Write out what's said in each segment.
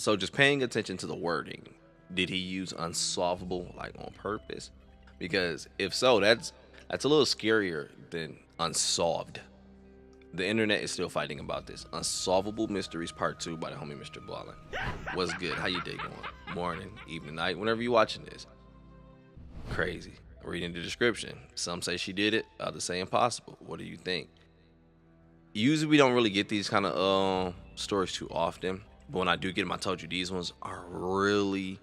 So just paying attention to the wording. Did he use unsolvable like on purpose? Because if so, that's a little scarier than unsolved. The internet is still fighting about this. Unsolvable Mysteries Part 2 by the homie Mr. Mrballen. What's good? How you day going? Morning, evening, night, whenever you watching this. Crazy. Reading the description. Some say she did it, others say impossible. What do you think? Usually we don't really get these kind of stories too often. But when I do get them, I told you these ones are really,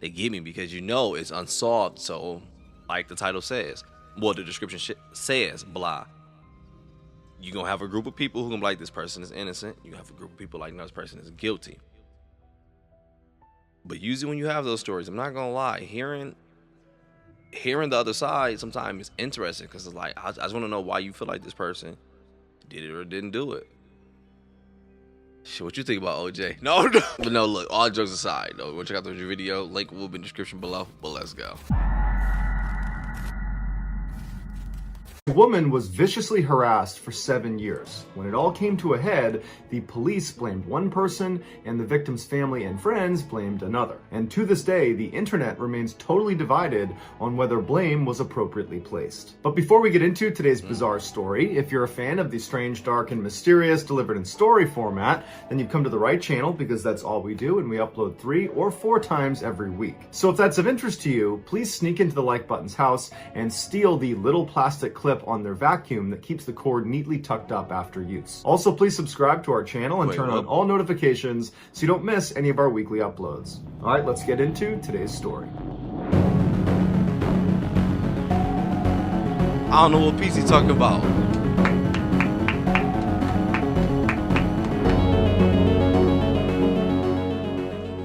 they get me because you know it's unsolved. So like the title says, well, the description says, blah. You're going to have a group of people who can be like, this person is innocent. You have a group of people like, no, this person is guilty. But usually when you have those stories, I'm not going to lie, hearing the other side sometimes is interesting because it's like, I just want to know why you feel like this person did it or didn't do it. Shit, what you think about OJ? No. But no, look, all jokes aside, though, go check out the video. Link will be in the description below, but let's go. The woman was viciously harassed for 7 years. When it all came to a head, the police blamed one person and the victim's family and friends blamed another. And to this day, the internet remains totally divided on whether blame was appropriately placed. But before we get into today's bizarre story, if you're a fan of the strange, dark, and mysterious delivered in story format, then you've come to the right channel because that's all we do and we upload 3 or 4 times every week. So if that's of interest to you, please sneak into the like button's house and steal the little plastic clip on their vacuum that keeps the cord neatly tucked up after use. Also, please subscribe to our channel and turn on all notifications so you don't miss any of our weekly uploads. All right, let's get into today's story. I don't know what piece he's talking about.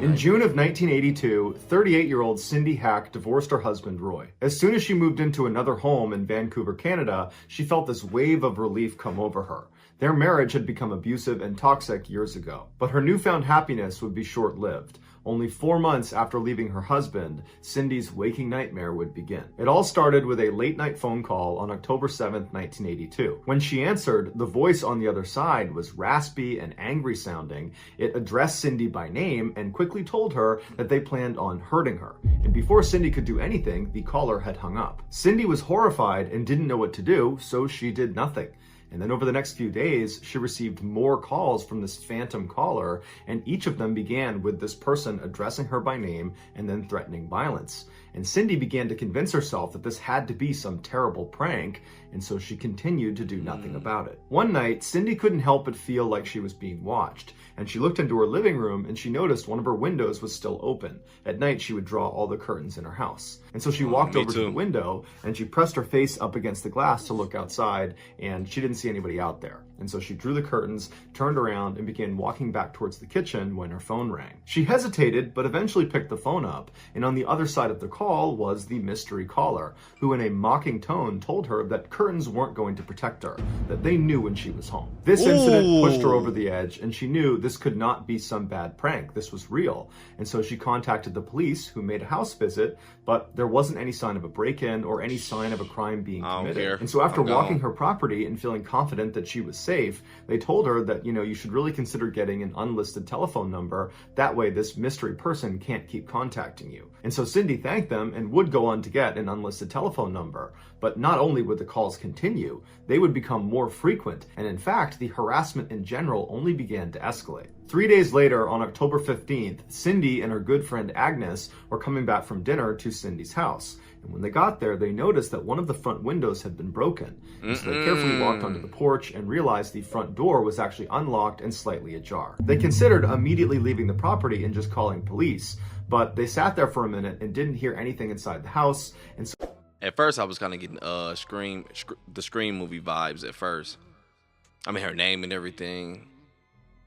In June of 1982, 38-year-old Cindy Hack divorced her husband, Roy. As soon as she moved into another home in Vancouver, Canada, she felt this wave of relief come over her. Their marriage had become abusive and toxic years ago, but her newfound happiness would be short-lived. Only 4 months after leaving her husband, Cindy's waking nightmare would begin. It all started with a late-night phone call on October 7th, 1982. When she answered, the voice on the other side was raspy and angry sounding. It addressed Cindy by name and quickly told her that they planned on hurting her. And before Cindy could do anything, the caller had hung up. Cindy was horrified and didn't know what to do, so she did nothing. And then over the next few days, she received more calls from this phantom caller, and each of them began with this person addressing her by name and then threatening violence. And Cindy began to convince herself that this had to be some terrible prank, and so she continued to do nothing about it. One night, Cindy couldn't help but feel like she was being watched, and she looked into her living room and she noticed one of her windows was still open. At night, she would draw all the curtains in her house. And so she walked over to the window and she pressed her face up against the glass to look outside, and she didn't see anybody out there. And so she drew the curtains, turned around, and began walking back towards the kitchen when her phone rang. She hesitated, but eventually picked the phone up, and on the other side of the call was the mystery caller, who in a mocking tone told her that curtains weren't going to protect her, that they knew when she was home. This incident pushed her over the edge, and she knew this could not be some bad prank. This was real. And so she contacted the police, who made a house visit, but there wasn't any sign of a break-in or any sign of a crime being committed. And so after walking her property and feeling confident that she was safe, they told her that, you should really consider getting an unlisted telephone number. That way this mystery person can't keep contacting you. And so Cindy thanked them and would go on to get an unlisted telephone number. But not only would the calls continue, they would become more frequent. And in fact, the harassment in general only began to escalate. 3 days later, on October 15th, Cindy and her good friend Agnes were coming back from dinner to Cindy's house. And when they got there, they noticed that one of the front windows had been broken. And so they carefully walked onto the porch and realized the front door was actually unlocked and slightly ajar. They considered immediately leaving the property and just calling police, but they sat there for a minute and didn't hear anything inside the house. And so at first, I was kind of getting the Scream movie vibes at first. I mean, her name and everything.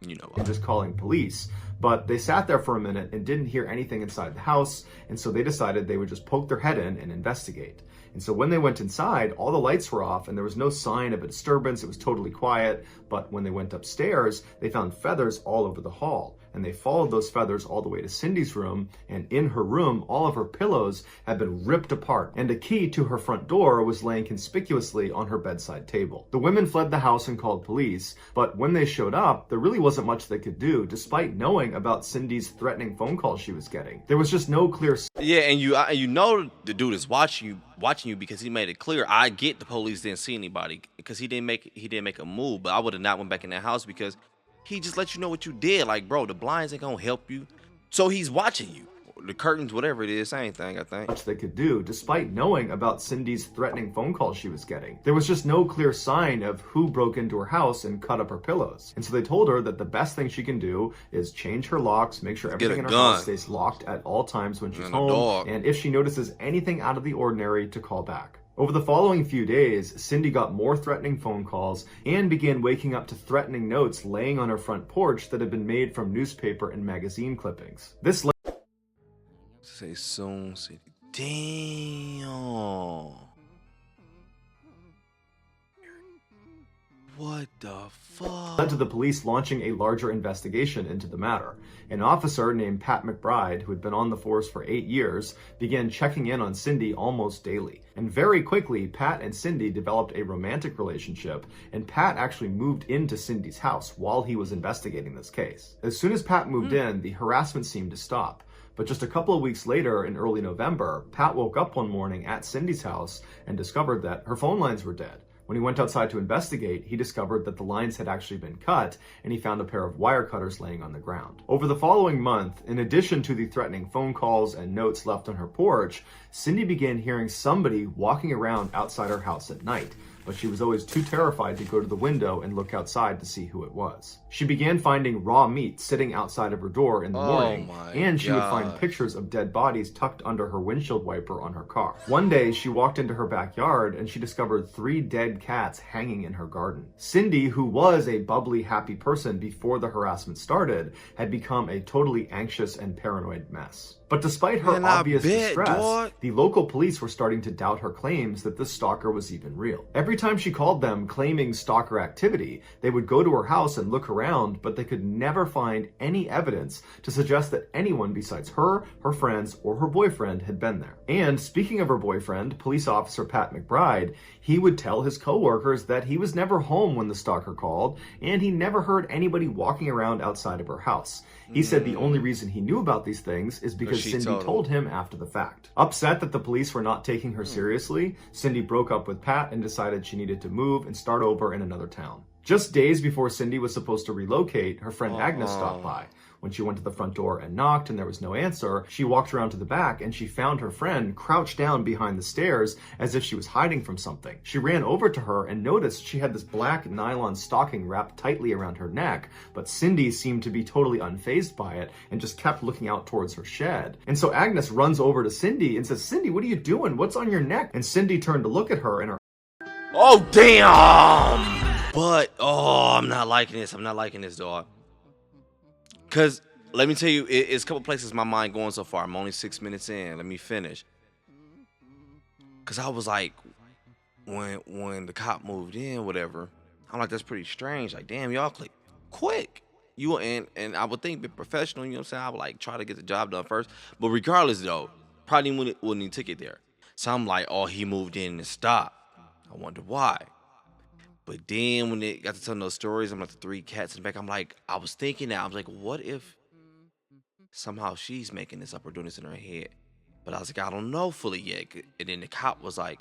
And just calling police. But they sat there for a minute and didn't hear anything inside the house, and so they decided they would just poke their head in and investigate. And so when they went inside, all the lights were off and there was no sign of a disturbance. It was totally quiet. But when they went upstairs, they found feathers all over the hall. and they followed those feathers all the way to Cindy's room, and in her room, all of her pillows had been ripped apart, and a key to her front door was laying conspicuously on her bedside table. The women fled the house and called police, but when they showed up, there really wasn't much they could do, despite knowing about Cindy's threatening phone calls she was getting. There was just no clear... Yeah, and you know the dude is watching you because he made it clear. I get the police didn't see anybody because he didn't make a move, but I would have not went back in that house because he just let you know what you did. Like, bro, the blinds ain't gonna help you, so he's watching you. The curtains, whatever it is, same thing, I think. Much they could do, despite knowing about Cindy's threatening phone calls she was getting. There was just no clear sign of who broke into her house and cut up her pillows. And so they told her that the best thing she can do is change her locks, make sure everything in her house stays locked at all times when she's home, and if she notices anything out of the ordinary, to call back. Over the following few days, Cindy got more threatening phone calls and began waking up to threatening notes laying on her front porch that had been made from newspaper and magazine clippings. This Say soon, city. Damn. What the fuck? Led to the police launching a larger investigation into the matter. An officer named Pat McBride, who had been on the force for 8 years, began checking in on Cindy almost daily. And very quickly, Pat and Cindy developed a romantic relationship, and Pat actually moved into Cindy's house while he was investigating this case. As soon as Pat moved in, the harassment seemed to stop. But just a couple of weeks later, in early November, Pat woke up one morning at Cindy's house and discovered that her phone lines were dead. When he went outside to investigate, he discovered that the lines had actually been cut, and he found a pair of wire cutters laying on the ground. Over the following month, in addition to the threatening phone calls and notes left on her porch, Cindy began hearing somebody walking around outside her house at night, but she was always too terrified to go to the window and look outside to see who it was. She began finding raw meat sitting outside of her door in the morning, and she would find pictures of dead bodies tucked under her windshield wiper on her car. One day, she walked into her backyard and she discovered 3 dead cats hanging in her garden. Cindy, who was a bubbly, happy person before the harassment started, had become a totally anxious and paranoid mess. But despite her obvious distress, the local police were starting to doubt her claims that the stalker was even real. Every time she called them claiming stalker activity, they would go to her house and look around, but they could never find any evidence to suggest that anyone besides her, her friends, or her boyfriend had been there. And speaking of her boyfriend, police officer Pat McBride, he would tell his coworkers that he was never home when the stalker called, and he never heard anybody walking around outside of her house. He said the only reason he knew about these things is because Cindy told him after the fact. Upset that the police were not taking her seriously, Cindy broke up with Pat and decided she needed to move and start over in another town. Just days before Cindy was supposed to relocate, her friend Agnes stopped by. When she went to the front door and knocked and there was no answer, she walked around to the back and she found her friend crouched down behind the stairs as if she was hiding from something. She ran over to her and noticed she had this black nylon stocking wrapped tightly around her neck, but Cindy seemed to be totally unfazed by it and just kept looking out towards her shed. And so Agnes runs over to Cindy and says, "Cindy, what are you doing? What's on your neck?" And Cindy turned to look at her and her... Oh, damn! But, I'm not liking this. I'm not liking this, dog. Because, let me tell you, it's a couple places my mind going so far. I'm only 6 minutes in. Let me finish. Because I was like, when the cop moved in, whatever, I'm like, that's pretty strange. Like, damn, y'all click quick. And I would think, be professional, you know what I'm saying? I would, like, try to get the job done first. But regardless, though, probably wouldn't even take it there. So I'm like, oh, he moved in and stopped. I wonder why. But then when they got to telling those stories, I'm like, the 3 cats in the back, I'm like, I was thinking that. I was like, what if somehow she's making this up or doing this in her head? But I was like, I don't know fully yet. And then the cop was like,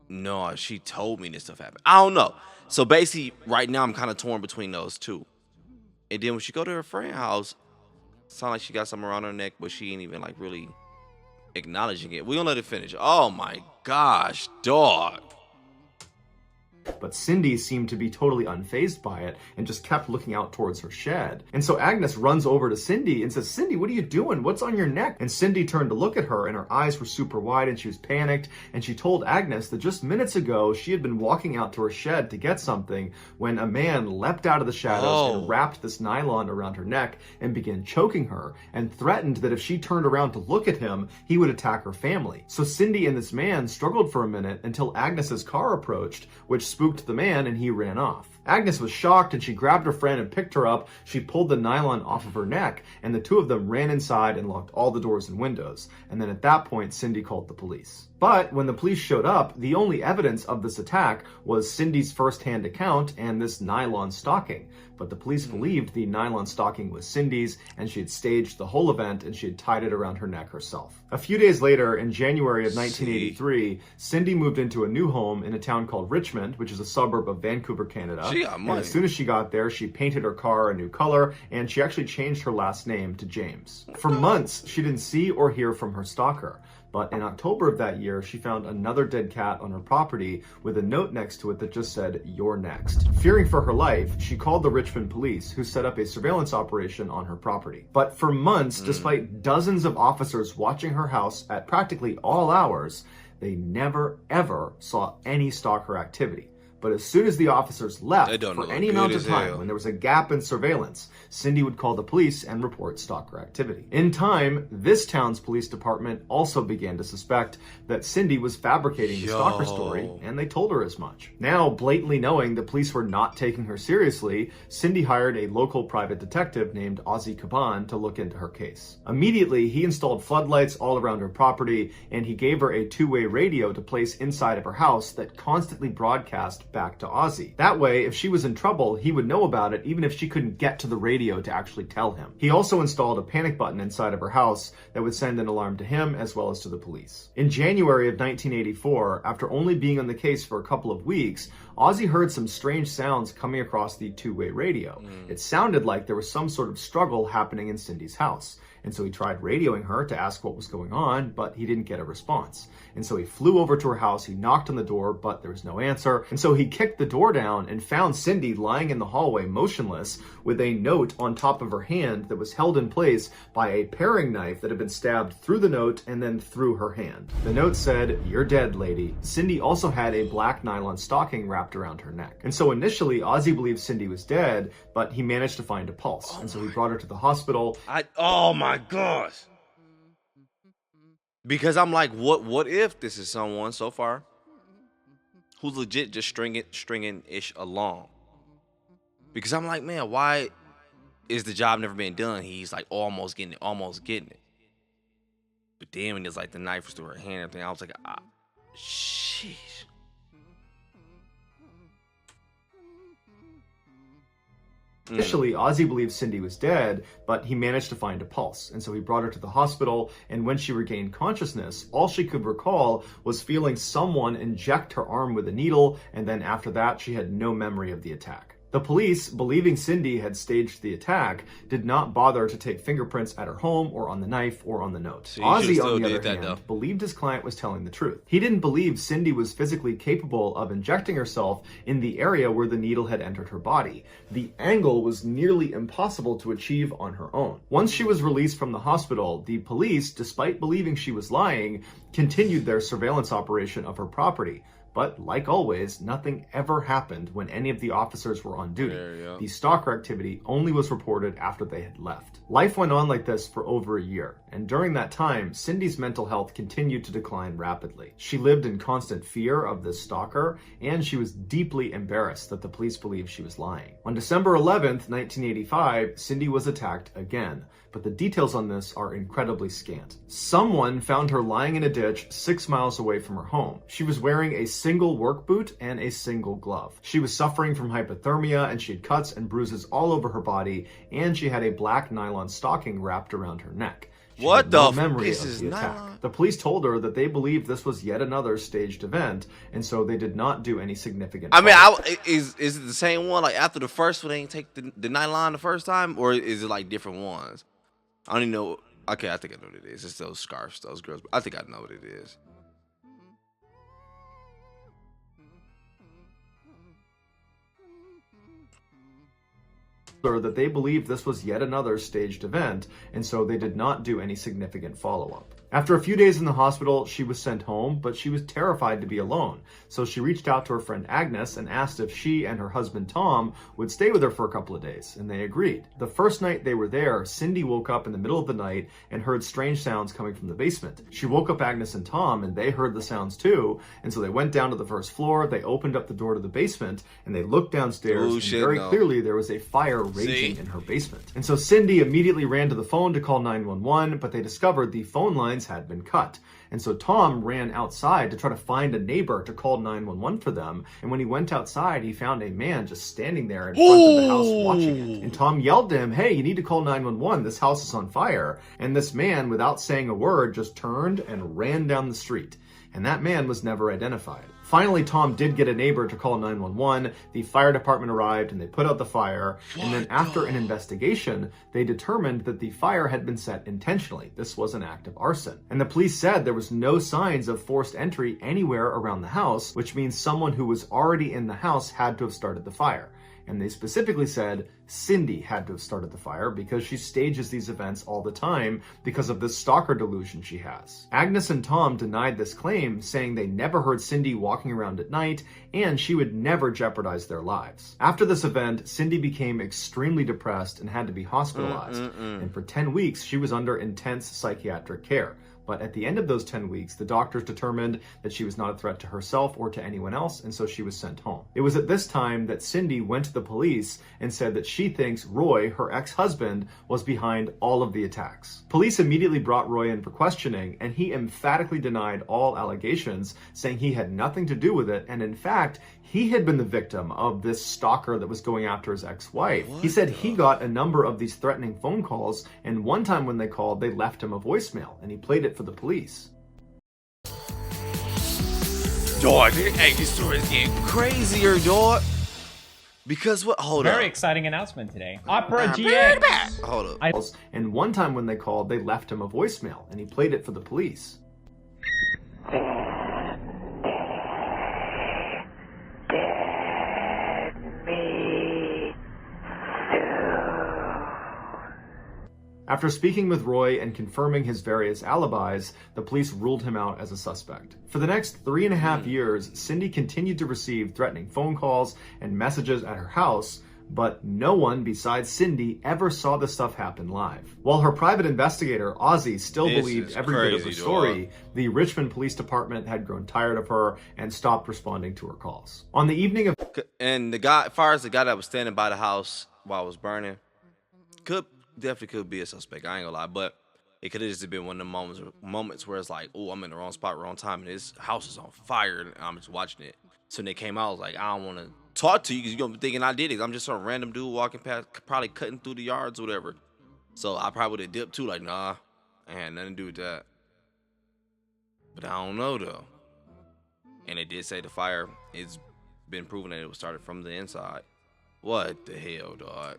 no, she told me this stuff happened. I don't know. So basically, right now, I'm kind of torn between those two. And then when she go to her friend's house, it sound like she got something around her neck, but she ain't even like really acknowledging it. We're gonna let it finish. Oh my gosh, dog. But Cindy seemed to be totally unfazed by it and just kept looking out towards her shed. And so Agnes runs over to Cindy and says, "Cindy, what are you doing? What's on your neck?" And Cindy turned to look at her and her eyes were super wide and she was panicked. And she told Agnes that just minutes ago she had been walking out to her shed to get something when a man leapt out of the shadows and wrapped this nylon around her neck and began choking her and threatened that if she turned around to look at him, he would attack her family. So Cindy and this man struggled for a minute until Agnes's car approached, which spooked the man and he ran off. Agnes was shocked and she grabbed her friend and picked her up. She pulled the nylon off of her neck and the two of them ran inside and locked all the doors and windows. And then at that point, Cindy called the police. But when the police showed up, the only evidence of this attack was Cindy's first-hand account and this nylon stocking. But the police believed the nylon stocking was Cindy's and she had staged the whole event and she had tied it around her neck herself. A few days later, in January of 1983, Cindy moved into a new home in a town called Richmond, which is a suburb of Vancouver, Canada. She got money. And as soon as she got there, she painted her car a new color and she actually changed her last name to James. For months, she didn't see or hear from her stalker. But in October of that year, she found another dead cat on her property with a note next to it that just said, "You're next." Fearing for her life, she called the Richmond police, who set up a surveillance operation on her property. But for months, despite dozens of officers watching her house at practically all hours, they never, ever saw any stalker activity. But as soon as the officers left for any amount of time, when there was a gap in surveillance, Cindy would call the police and report stalker activity. In time, this town's police department also began to suspect that Cindy was fabricating the stalker story, and they told her as much. Now, blatantly knowing the police were not taking her seriously, Cindy hired a local private detective named Ozzy Caban to look into her case. Immediately, he installed floodlights all around her property, and he gave her a two-way radio to place inside of her house that constantly broadcast back to Ozzy. That way, if she was in trouble, he would know about it even if she couldn't get to the radio to actually tell him. He also installed a panic button inside of her house that would send an alarm to him as well as to the police. In January of 1984, after only being on the case for a couple of weeks, Ozzy heard some strange sounds coming across the two-way radio. It sounded like there was some sort of struggle happening in Cindy's house. And so he tried radioing her to ask what was going on, but he didn't get a response. And so he flew over to her house, he knocked on the door, but there was no answer. And so he kicked the door down and found Cindy lying in the hallway motionless with a note on top of her hand that was held in place by a paring knife that had been stabbed through the note and then through her hand. The note said, "You're dead, lady." Cindy also had a black nylon stocking wrapped around her neck. And so initially, Ozzy believed Cindy was dead, but he managed to find a pulse. And so he brought her to the hospital. Oh my gosh. Because I'm like, what if this is someone so far who's legit just stringing ish along? Because I'm like, man, why is the job never being done? He's like almost getting it. But then when it's like the knife was through her hand and everything, I was like, sheesh. Initially, Ozzy believed Cindy was dead, but he managed to find a pulse. And so he brought her to the hospital, and when she regained consciousness, all she could recall was feeling someone inject her arm with a needle, and then after that, she had no memory of the attack. The police, believing Cindy had staged the attack, did not bother to take fingerprints at her home or on the knife or on the note. Ozzy, on the other hand, believed his client was telling the truth. He didn't believe Cindy was physically capable of injecting herself in the area where the needle had entered her body. The angle was nearly impossible to achieve on her own. Once she was released from the hospital, the police, despite believing she was lying, continued their surveillance operation of her property. But like always, nothing ever happened when any of the officers were on duty. The stalker activity only was reported after they had left. Life went on like this for over a year, and during that time, Cindy's mental health continued to decline rapidly. She lived in constant fear of this stalker, and she was deeply embarrassed that the police believed she was lying. On December 11th, 1985, Cindy was attacked again, but the details on this are incredibly scant. Someone found her lying in a ditch 6 miles away from her home. She was wearing a single work boot and a single glove. She was suffering from hypothermia, and she had cuts and bruises all over her body, and she had a black nylon stocking wrapped around her neck. What the memory of the attack. The police told her that they believed this was yet another staged event, and so they did not do any significant. I mean, is it the same one? Like after the first one, they didn't take the nylon the first time, or is it like different ones? I don't even know. Okay, I think I know what it is. It's those scarves, those girls. I think I know what it is. That they believed this was yet another staged event, and so they did not do any significant follow-up. After a few days in the hospital, she was sent home, but she was terrified to be alone. So she reached out to her friend Agnes and asked if she and her husband Tom would stay with her for a couple of days, and they agreed. The first night they were there, Cindy woke up in the middle of the night and heard strange sounds coming from the basement. She woke up Agnes and Tom, and they heard the sounds too, and so they went down to the first floor, they opened up the door to the basement, and they looked downstairs, and very clearly there was a fire raging in her basement. And so Cindy immediately ran to the phone to call 911, but they discovered the phone lines had been cut. And so Tom ran outside to try to find a neighbor to call 911 for them. And when he went outside, he found a man just standing there in front of the house watching it. And Tom yelled to him, "Hey, you need to call 911. This house is on fire." And this man, without saying a word, just turned and ran down the street. And that man was never identified. Finally, Tom did get a neighbor to call 911. The fire department arrived and they put out the fire. And then after an investigation, they determined that the fire had been set intentionally. This was an act of arson. And the police said there was no signs of forced entry anywhere around the house, which means someone who was already in the house had to have started the fire. And they specifically said Cindy had to have started the fire because she stages these events all the time because of this stalker delusion she has. Agnes and Tom denied this claim, saying they never heard Cindy walking around at night and she would never jeopardize their lives. After this event, Cindy became extremely depressed and had to be hospitalized. And for 10 weeks, she was under intense psychiatric care. But at the end of those 10 weeks, the doctors determined that she was not a threat to herself or to anyone else, and so she was sent home. It was at this time that Cindy went to the police and said that she thinks Roy, her ex-husband, was behind all of the attacks. Police immediately brought Roy in for questioning, and he emphatically denied all allegations, saying he had nothing to do with it, and in fact, he had been the victim of this stalker that was going after his ex-wife. He said he got a number of these threatening phone calls, and one time when they called, they left him a voicemail, and he played it for the police. Dog, hey, this story is getting crazier, dog. Because what? Hold up. Very exciting announcement today. Opera GX. Hold up. And one time when they called, they left him a voicemail, and he played it for the police. After speaking with Roy and confirming his various alibis, the police ruled him out as a suspect. For the next 3.5 years, Cindy continued to receive threatening phone calls and messages at her house, but no one besides Cindy ever saw this stuff happen live. While her private investigator, Ozzy, still believed every bit of her story, the Richmond Police Department had grown tired of her and stopped responding to her calls. On the evening of... And the guy, as far as the guy that was standing by the house while it was burning, definitely could be a suspect, I ain't gonna lie, but it could have just been one of the moments where it's like, oh, I'm in the wrong spot, wrong time, and this house is on fire, and I'm just watching it. So when they came out, I was like, I don't want to talk to you because you're gonna be thinking I did it. I'm just some random dude walking past, probably cutting through the yards or whatever. So I probably would have dipped too, like, nah, I had nothing to do with that. But I don't know though. And they did say the fire, it's been proven that it was started from the inside. What the hell, dog?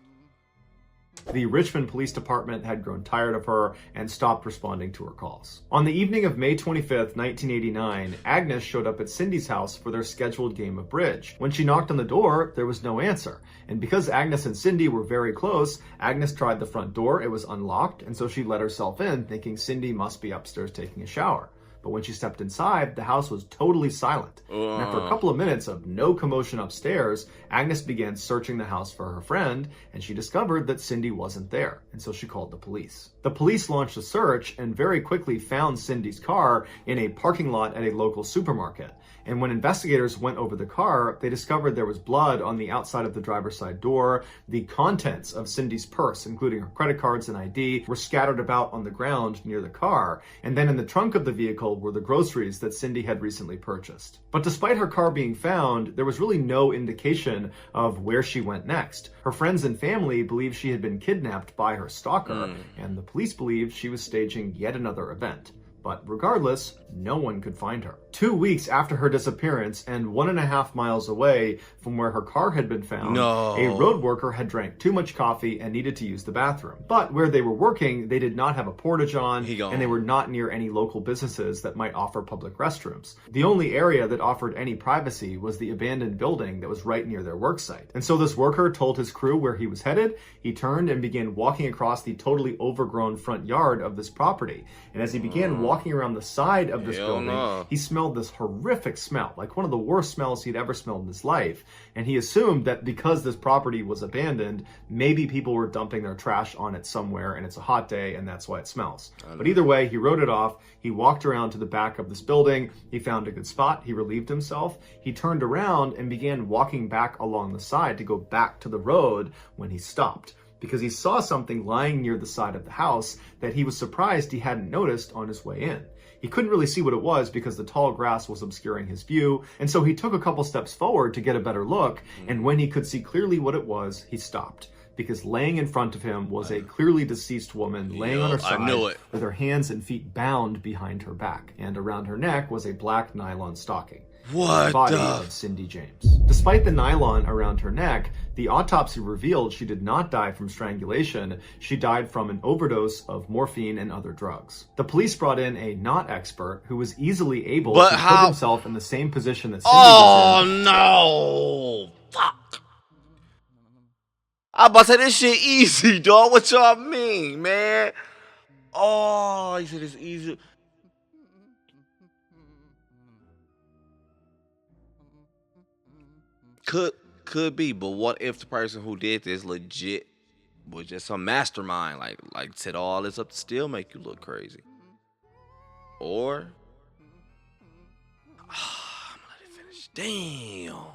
The Richmond Police Department had grown tired of her and stopped responding to her calls. On the evening of May 25th, 1989, Agnes showed up at Cindy's house for their scheduled game of bridge. When she knocked on the door, there was no answer. And because Agnes and Cindy were very close, Agnes tried the front door, it was unlocked, and so she let herself in, thinking Cindy must be upstairs taking a shower. But when she stepped inside, the house was totally silent. And after a couple of minutes of no commotion upstairs, Agnes began searching the house for her friend, and she discovered that Cindy wasn't there, and so she called the police. The police launched a search and very quickly found Cindy's car in a parking lot at a local supermarket. And when investigators went over the car, they discovered there was blood on the outside of the driver's side door. The contents of Cindy's purse, including her credit cards and ID, were scattered about on the ground near the car. And then in the trunk of the vehicle were the groceries that Cindy had recently purchased. But despite her car being found, there was really no indication of where she went next. Her friends and family believed she had been kidnapped by her stalker, and the police believed she was staging yet another event. But regardless, no one could find her. 2 weeks after her disappearance and 1.5 miles away from where her car had been found, a road worker had drank too much coffee and needed to use the bathroom. But where they were working, they did not have a portage on, and they were not near any local businesses that might offer public restrooms. The only area that offered any privacy was the abandoned building that was right near their work site. And so this worker told his crew where he was headed. He turned and began walking across the totally overgrown front yard of this property. And as he began walking around the side of this Hell building, no. he smelled this horrific smell, like one of the worst smells he'd ever smelled in his life. And he assumed that because this property was abandoned, maybe people were dumping their trash on it somewhere and it's a hot day and that's why it smells. But either way, he wrote it off. He walked around to the back of this building. He found a good spot. He relieved himself. He turned around and began walking back along the side to go back to the road when he stopped, because he saw something lying near the side of the house that he was surprised he hadn't noticed on his way in. He couldn't really see what it was because the tall grass was obscuring his view, and so he took a couple steps forward to get a better look, and when he could see clearly what it was, he stopped. Because laying in front of him was a clearly deceased woman laying on her side with her hands and feet bound behind her back, and around her neck was a black nylon stocking. The body of Cindy James. Despite the nylon around her neck, the autopsy revealed she did not die from strangulation. She died from an overdose of morphine and other drugs. The police brought in a not expert who was easily able to put himself in the same position that Cindy was in. Oh no! Fuck! I'm about to say this shit easy, dog. What y'all mean, man? Oh, you said it's easy. Could be, but what if the person who did this legit was just some mastermind, like set all this up to still make you look crazy? Or I'm gonna let it finish. Damn.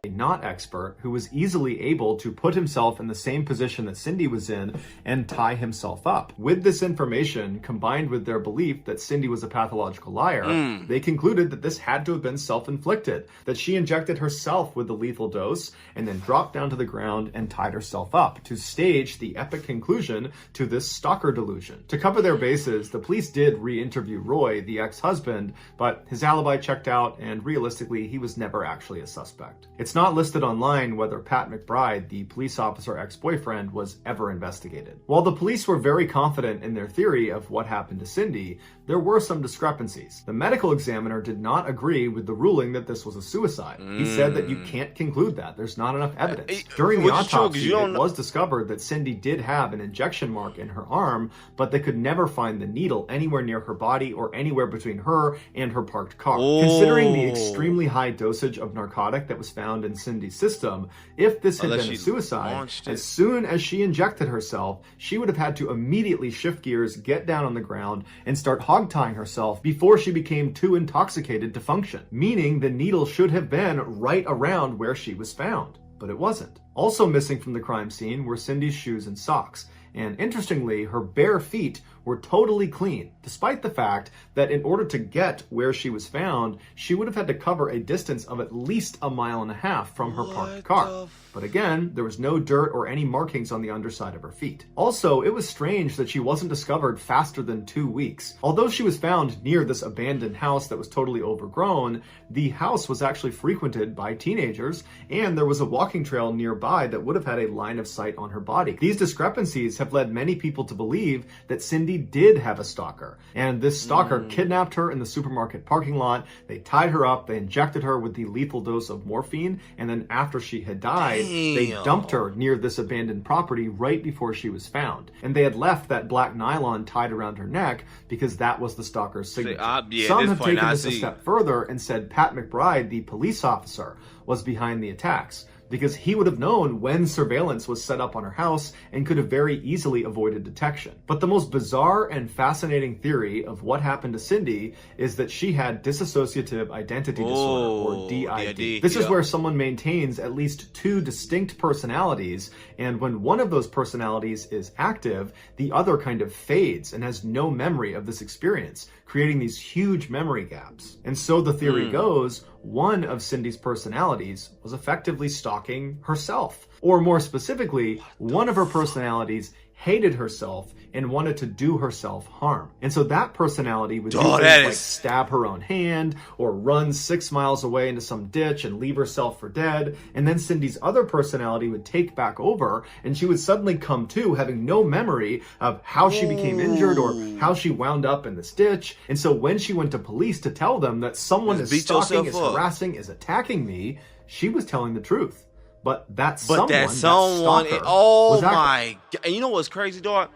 A not expert who was easily able to put himself in the same position that Cindy was in and tie himself up. With this information, combined with their belief that Cindy was a pathological liar, they concluded that this had to have been self-inflicted, that she injected herself with the lethal dose and then dropped down to the ground and tied herself up to stage the epic conclusion to this stalker delusion. To cover their bases, the police did re-interview Roy, the ex-husband, but his alibi checked out and realistically, he was never actually a suspect. It's not listed online whether Pat McBride, the police officer ex-boyfriend, was ever investigated. While the police were very confident in their theory of what happened to Cindy, there were some discrepancies. The medical examiner did not agree with the ruling that this was a suicide. He said that you can't conclude that. There's not enough evidence. During the autopsy, it was discovered that Cindy did have an injection mark in her arm, but they could never find the needle anywhere near her body or anywhere between her and her parked car. Considering the extremely high dosage of narcotic that was found in Cindy's system, if this had been a suicide, as soon as she injected herself, she would have had to immediately shift gears, get down on the ground, and start hog-tying herself before she became too intoxicated to function, meaning the needle should have been right around where she was found. But it wasn't. Also missing from the crime scene were Cindy's shoes and socks. And interestingly, her bare feet were totally clean, despite the fact that in order to get where she was found, she would have had to cover a distance of at least 1.5 miles from her parked car. But again, there was no dirt or any markings on the underside of her feet. Also, it was strange that she wasn't discovered faster than 2 weeks. Although she was found near this abandoned house that was totally overgrown, the house was actually frequented by teenagers, and there was a walking trail nearby that would have had a line of sight on her body. These discrepancies have led many people to believe that Cindy did have a stalker, and this stalker kidnapped her in the supermarket parking lot. They tied her up, they injected her with the lethal dose of morphine, and then after she had died, they dumped her near this abandoned property right before she was found. And they had left that black nylon tied around her neck because that was the stalker's signature. Some have taken this a step further and said Pat McBride, the police officer, was behind the attacks, because he would have known when surveillance was set up on her house and could have very easily avoided detection. But the most bizarre and fascinating theory of what happened to Cindy is that she had dissociative identity disorder, or DID. This is where someone maintains at least 2 distinct personalities, and when one of those personalities is active, the other kind of fades and has no memory of this experience, creating these huge memory gaps. And so the theory goes, one of Cindy's personalities was effectively stalking herself. Or more specifically, one of her personalities hated herself and wanted to do herself harm. And so that personality would do things like stab her own hand or run 6 miles away into some ditch and leave herself for dead. And then Cindy's other personality would take back over and she would suddenly come to having no memory of how she became injured or how she wound up in this ditch. And so when she went to police to tell them that someone is stalking, is harassing, is attacking me, she was telling the truth. But that someone, oh my God. And you know what's crazy, dog?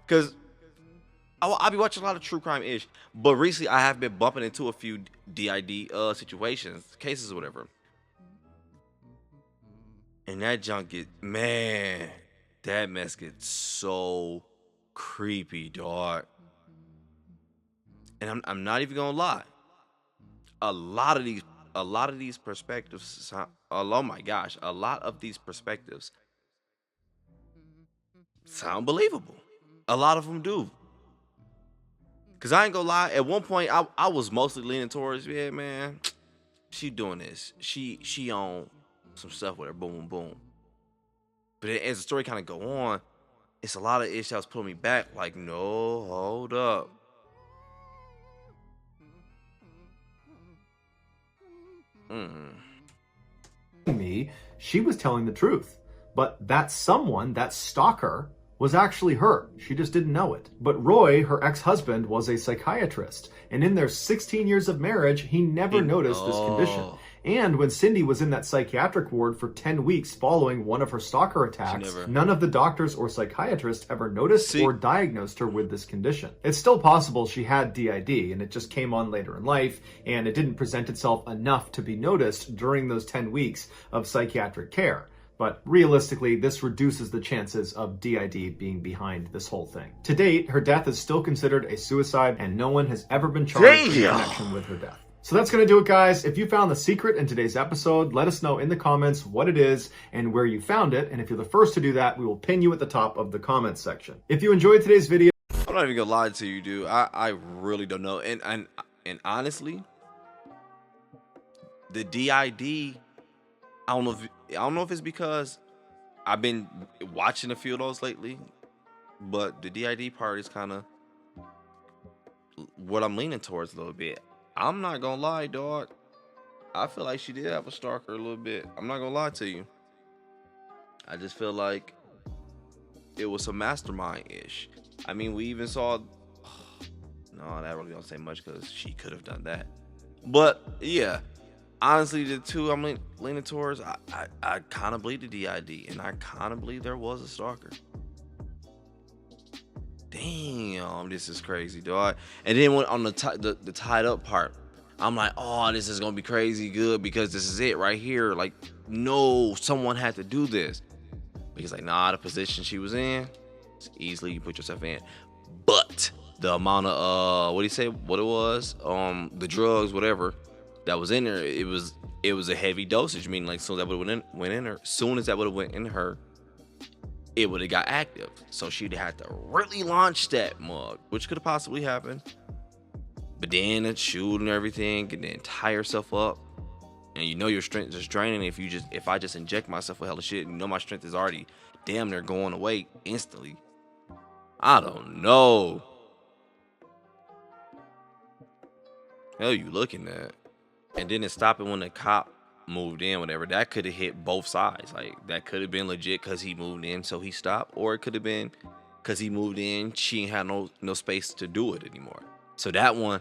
Because I'll be watching a lot of true crime ish, but recently I have been bumping into a few DID situations, cases, or whatever. And that junk that mess gets so creepy, dog. And I'm not even gonna lie. A lot of these perspectives, oh my gosh, a lot of these perspectives sound believable. A lot of them do. Cause I ain't gonna lie, at one point I was mostly leaning towards, yeah, man, she doing this. She on some stuff with her, boom, boom, boom. But as the story kind of go on, it's a lot of ish that was pulling me back. Like, no, hold up. Me, she was telling the truth. But that someone, that stalker, was actually her. She just didn't know it. But Roy, her ex-husband, was a psychiatrist. And in their 16 years of marriage, he never noticed this condition. And when Cindy was in that psychiatric ward for 10 weeks following one of her stalker attacks, none of the doctors or psychiatrists ever noticed or diagnosed her with this condition. It's still possible she had DID and it just came on later in life and it didn't present itself enough to be noticed during those 10 weeks of psychiatric care. But realistically, this reduces the chances of DID being behind this whole thing. To date, her death is still considered a suicide and no one has ever been charged in connection with her death. So that's going to do it, guys. If you found the secret in today's episode, let us know in the comments what it is and where you found it. And if you're the first to do that, we will pin you at the top of the comments section. If you enjoyed today's video, I'm not even gonna lie to you, dude. I really don't know. And honestly, the DID, I don't know if it's because I've been watching a few of those lately, but the DID part is kind of what I'm leaning towards a little bit. I'm not gonna lie, dog. I feel like she did have a stalker a little bit. I'm not gonna lie to you. I just feel like it was some mastermind-ish. I mean, we even saw... No, that really don't say much because she could have done that. But, yeah. Honestly, the two I'm leaning towards, I kind of believe the DID. And I kind of believe there was a stalker. Damn, this is crazy, dog. And then when on the tied up part, I'm like, oh, this is gonna be crazy good because this is it right here. Like, no, someone had to do this. Because like, nah, the position she was in, it's easily you put yourself in. But the amount of what do you say? What it was? The drugs, whatever that was in there, it was a heavy dosage. Meaning like, so that would have went in her. Soon as that would have went in her, it would have got active. So she'd have to really launch that mug, which could have possibly happened. But then it shoot and everything, and then tie herself up. And you know your strength is draining if I just inject myself with hella shit, and you know my strength is already damn near going away instantly. I don't know. Hell you looking at? And then it stopped it when the cop moved in, whatever. That could have hit both sides. Like, that could have been legit because he moved in, so he stopped. Or it could have been because he moved in, she ain't had no space to do it anymore. So that one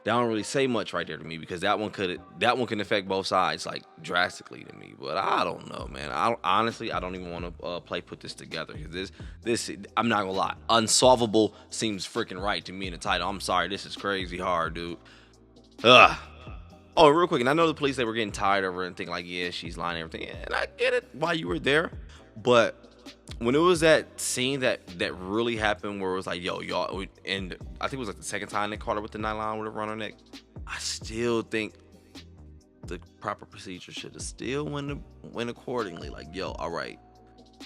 don't really say much right there to me, because that one can affect both sides like drastically to me. But I don't know, man. Honestly, I don't even want to put this together, because this I'm not gonna lie, Unsolvable seems freaking right to me in the title. I'm sorry, this is crazy hard, dude. Ugh. Oh, real quick, and I know the police, they were getting tired of her and thinking like, yeah, she's lying and everything, and I get it why you were there. But when it was that scene that really happened, where it was like, yo, y'all, and I think it was like the second time they caught her with the nylon whatever on her neck, I still think the proper procedure should have still went accordingly. Like, yo, all right,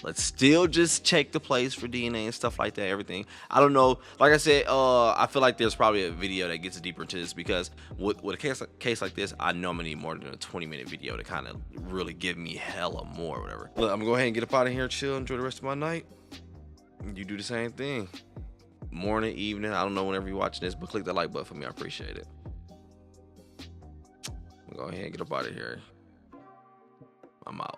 let's still just check the place for DNA and stuff like that, everything. I don't know. Like I said, I feel like there's probably a video that gets deeper into this, because with a case like this, I know I'm gonna need more than a 20-minute video to kind of really give me hella more or whatever. But I'm gonna go ahead and get up out of here, chill, enjoy the rest of my night. You do the same thing. Morning, evening, I don't know whenever you're watching this, but click that like button for me. I appreciate it. I'm gonna go ahead and get up out of here. I'm out.